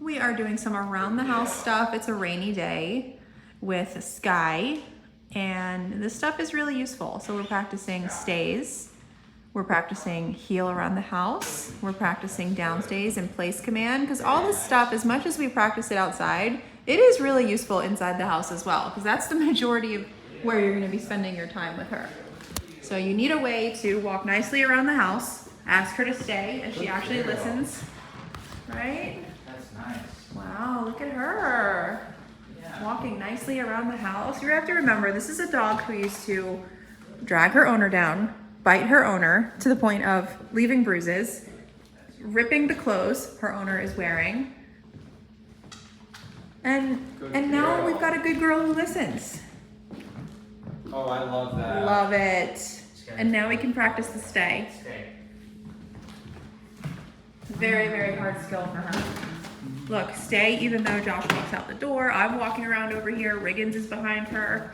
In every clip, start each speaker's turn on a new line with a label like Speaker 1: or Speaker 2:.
Speaker 1: We are doing some around the house stuff. It's a rainy day with Skye, and this stuff is really useful. So we're practicing stays. We're practicing heel around the house. We're practicing downstays and place command, because all this stuff, as much as we practice it outside, it is really useful inside the house as well, because that's the majority of where you're going to be spending your time with her. So you need a way to walk nicely around the house, ask her to stay, and she actually listens, right?
Speaker 2: That's nice.
Speaker 1: Wow, look at her. Yeah. Walking nicely around the house. You have to remember, this is a dog who used to drag her owner down, bite her owner to the point of leaving bruises, ripping the clothes her owner is wearing. And now we've got a good girl who listens.
Speaker 2: Oh, I love that.
Speaker 1: Love it. And now we can practice the stay. Very, very hard skill for her. Look, stay even though Josh walks out the door. I'm walking around over here. Riggins is behind her.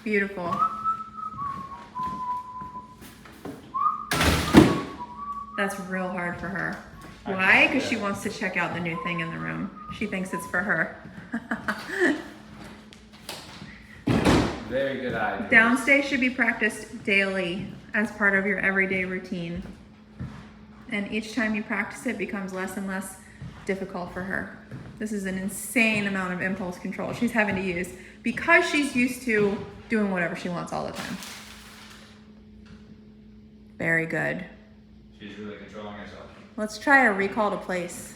Speaker 1: Beautiful. That's real hard for her. Why? Because she wants to check out the new thing in the room. She thinks it's for her.
Speaker 2: Very good idea.
Speaker 1: Downstay should be practiced daily as part of your everyday routine. And each time you practice it becomes less and less difficult for her. This is an insane amount of impulse control she's having to use because she's used to doing whatever she wants all the time. Very good.
Speaker 2: She's really controlling herself.
Speaker 1: Let's try a recall to place.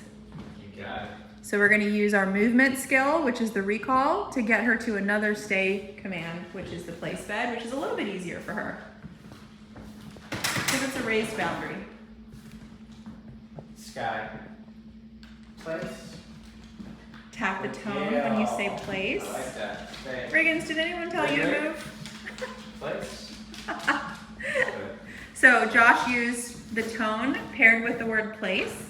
Speaker 2: You got it.
Speaker 1: So we're gonna use our movement skill, which is the recall, to get her to another stay command, which is the place bed, which is a little bit easier for her. Because it's a raised boundary.
Speaker 2: Skye. Place.
Speaker 1: Tap the tone when you say place.
Speaker 2: I like that. Stay.
Speaker 1: Riggins, did anyone tell you to move?
Speaker 2: Place.
Speaker 1: So Josh used the tone paired with the word place,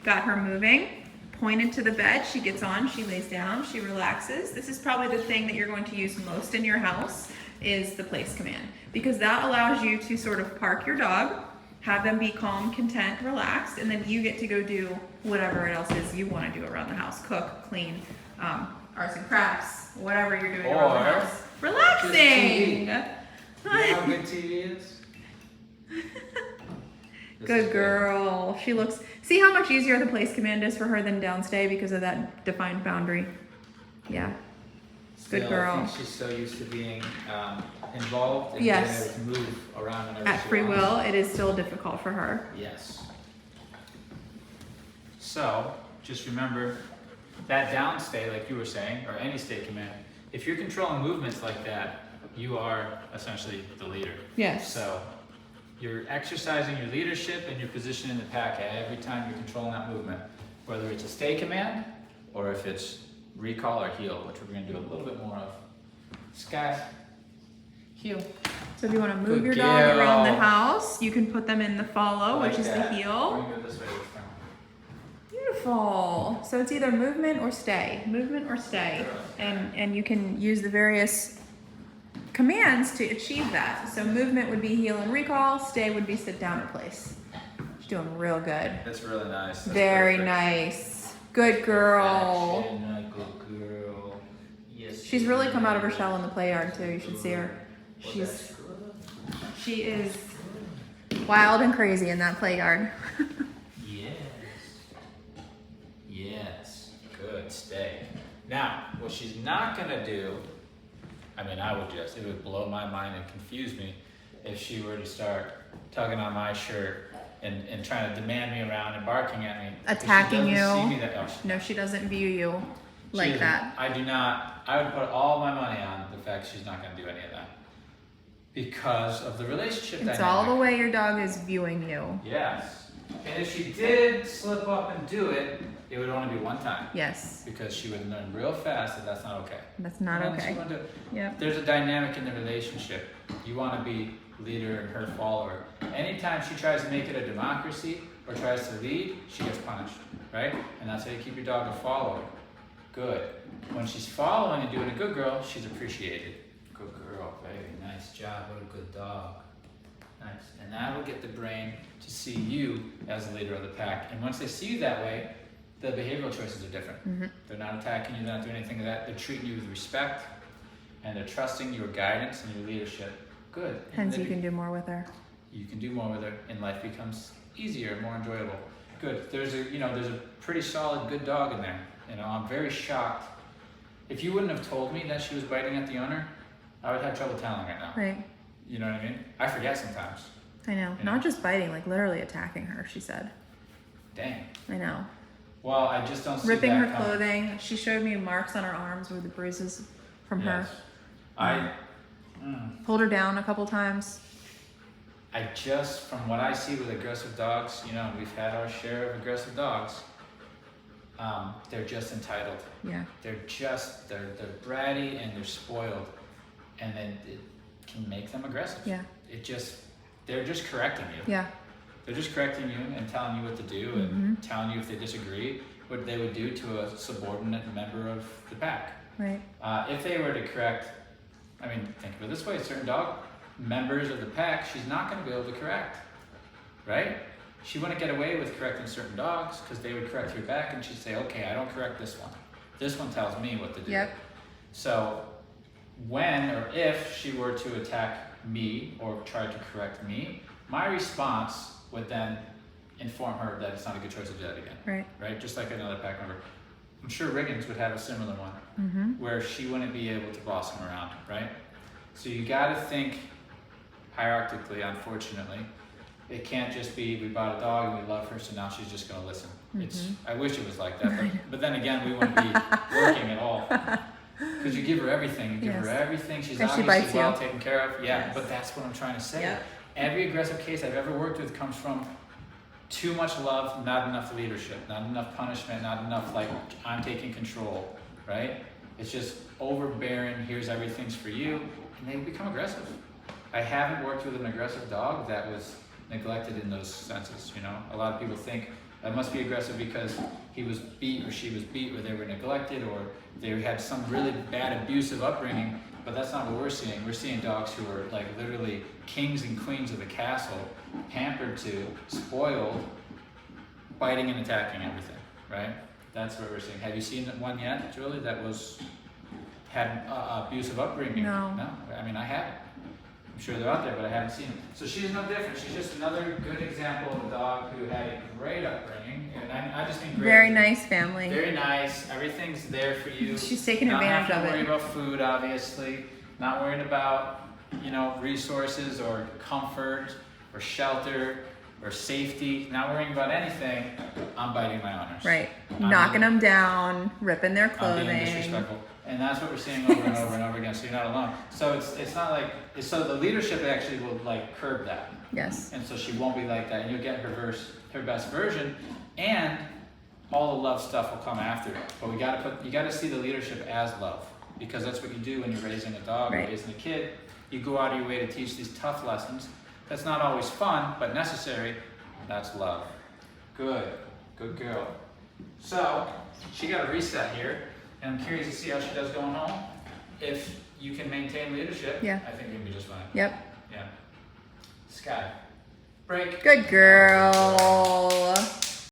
Speaker 1: got her moving, pointed to the bed, she gets on, she lays down, she relaxes. This is probably the thing that you're going to use most in your house is the place command, because that allows you to sort of park your dog, have them be calm, content, relaxed, and then you get to go do whatever else is you want to do around the house. Cook, clean, arts and crafts, whatever you're doing around the house. Relaxing!
Speaker 2: You know how good TV is?
Speaker 1: Good girl. She looks, see how much easier the place command is for her than downstay because of that defined boundary. Yeah. Good girl.
Speaker 2: I think she's so used to being involved and
Speaker 1: yes.
Speaker 2: being able to move around whenever
Speaker 1: at
Speaker 2: she
Speaker 1: free
Speaker 2: wants.
Speaker 1: will, it is still difficult for her.
Speaker 2: Yes. So just remember that downstay, like you were saying, or any stay command, if you're controlling movements like that, you are essentially the leader.
Speaker 1: Yes.
Speaker 2: So you're exercising your leadership and your position in the pack every time you're controlling that movement, whether it's a stay command or if it's recall or heel, which we're going to do a little bit more of. Skye, heel.
Speaker 1: So if you want to move
Speaker 2: Good
Speaker 1: your dog
Speaker 2: girl.
Speaker 1: around the house, you can put them in the follow,
Speaker 2: Like
Speaker 1: which is
Speaker 2: that.
Speaker 1: the heel.
Speaker 2: Bring her this way this time.
Speaker 1: Beautiful. So it's either movement or stay. Movement or stay. And you can use the various commands to achieve that. So movement would be heel and recall, stay would be sit down or place. She's doing real good.
Speaker 2: That's really nice. That's
Speaker 1: Very
Speaker 2: perfect.
Speaker 1: nice. Good girl.
Speaker 2: Good girl. Yes.
Speaker 1: She's really come out of her shell in the play yard too. You should see her. She is wild and crazy in that play yard.
Speaker 2: Yes. Yes. Good. Stay. Now, what she's not gonna do, I mean, it would blow my mind and confuse me if she were to start tugging on my shirt and trying to demand me around and barking at me.
Speaker 1: Attacking
Speaker 2: If she doesn't
Speaker 1: you.
Speaker 2: see me that, oh,
Speaker 1: No, she doesn't view you
Speaker 2: she
Speaker 1: like
Speaker 2: isn't.
Speaker 1: that.
Speaker 2: I do not. I would put all my money on the fact she's not going to do any of that because of the relationship
Speaker 1: It's
Speaker 2: dynamic.
Speaker 1: all the way your dog is viewing you.
Speaker 2: Yes. And if she did slip up and do it, it would only be one time.
Speaker 1: Yes.
Speaker 2: Because she would learn real fast that that's not okay.
Speaker 1: That's not
Speaker 2: And then
Speaker 1: okay.
Speaker 2: she wouldn't do it.
Speaker 1: Yep.
Speaker 2: There's a dynamic in the relationship. You want to be leader and her follower. Anytime she tries to make it a democracy or tries to lead, she gets punished, right? And that's how you keep your dog a follower. Good. When she's following and doing a good girl, she's appreciated. Good girl, baby. Nice job. What a good dog. Nice. And that will get the brain to see you as the leader of the pack. And once they see you that way, the behavioral choices are different.
Speaker 1: Mm-hmm.
Speaker 2: They're not attacking you, they're not doing anything of that. They're treating you with respect, and they're trusting your guidance and your leadership. Good.
Speaker 1: Hence, you can do more with her.
Speaker 2: You can do more with her, and life becomes easier, more enjoyable. Good. There's a pretty solid, good dog in there. I'm very shocked. If you wouldn't have told me that she was biting at the owner, I would have trouble telling right now.
Speaker 1: Right.
Speaker 2: You know what I mean? I forget sometimes.
Speaker 1: I know.
Speaker 2: You
Speaker 1: Not
Speaker 2: know?
Speaker 1: just biting, like literally attacking her, she said.
Speaker 2: Dang.
Speaker 1: I know.
Speaker 2: Well, I just don't see
Speaker 1: Ripping
Speaker 2: that
Speaker 1: her
Speaker 2: coming.
Speaker 1: clothing. She showed me marks on her arms where the bruises from her.
Speaker 2: Yes.
Speaker 1: Pulled her down a couple times.
Speaker 2: From what I see with aggressive dogs, we've had our share of aggressive dogs. They're just entitled.
Speaker 1: Yeah.
Speaker 2: They're bratty and they're spoiled, and then it can make them aggressive.
Speaker 1: Yeah.
Speaker 2: They're just correcting you.
Speaker 1: Yeah.
Speaker 2: They're just correcting you and telling you what to do and telling you if they disagree, what they would do to a subordinate member of the pack.
Speaker 1: Right.
Speaker 2: If they were to correct, think of it this way, certain dog members of the pack, she's not going to be able to correct, right? She wouldn't get away with correcting certain dogs because they would correct her back and she'd say, okay, I don't correct this one. This one tells me what to do.
Speaker 1: Yep.
Speaker 2: So when or if she were to attack me or try to correct me, my response would then inform her that it's not a good choice to do that again.
Speaker 1: Right.
Speaker 2: Right? Just like another pack member. I'm sure Riggins would have a similar one where she wouldn't be able to boss him around, right? So you got to think hierarchically, unfortunately. It can't just be we bought a dog and we love her, so now she's just going to listen. I wish it was like that, but then again, we wouldn't be working at all. Because you give her everything, you give her everything. She's
Speaker 1: And she
Speaker 2: obviously
Speaker 1: bites
Speaker 2: well
Speaker 1: you.
Speaker 2: taken care of. Yeah, but that's what I'm trying to say.
Speaker 1: Yep.
Speaker 2: Every aggressive case I've ever worked with comes from too much love, not enough leadership, not enough punishment, not enough like I'm taking control, right? It's just overbearing, here's everything's for you, and they become aggressive. I haven't worked with an aggressive dog that was neglected in those senses, A lot of people think that must be aggressive because he was beat or she was beat or they were neglected or they had some really bad abusive upbringing, but that's not what we're seeing. We're seeing dogs who are like literally kings and queens of the castle, pampered to, spoiled, biting and attacking everything, right? That's what we're seeing. Have you seen one yet, Julie, that had abusive upbringing?
Speaker 1: No.
Speaker 2: No? I haven't. I'm sure they're out there, but I haven't seen them. So she's no different. She's just another good example of a dog who had a great upbringing. And I just mean great.
Speaker 1: Very nice family.
Speaker 2: Very nice. Everything's there for you.
Speaker 1: She's taking advantage of
Speaker 2: Not having
Speaker 1: it.
Speaker 2: to worry about food, obviously. Not worrying about, resources or comfort or shelter or safety. Not worrying about anything. I'm biting my owners.
Speaker 1: Right. Knocking them down, ripping their
Speaker 2: I'm
Speaker 1: clothing.
Speaker 2: being disrespectful. And that's what we're seeing over and over and over again. So you're not alone. So it's not like so the leadership actually will curb that.
Speaker 1: Yes.
Speaker 2: And so she won't be like that, and you'll get her best version, and all the love stuff will come after it. But you gotta see the leadership as love, because that's what you do when you're raising a dog or raising a kid. You go out of your way to teach these tough lessons. That's not always fun, but necessary. That's love. Good girl. So she got a reset here. And I'm curious to see how she does going home. If you can maintain leadership,
Speaker 1: Yeah.
Speaker 2: I think you'll be just fine.
Speaker 1: Yep.
Speaker 2: Yeah. Skye. Break.
Speaker 1: Good girl.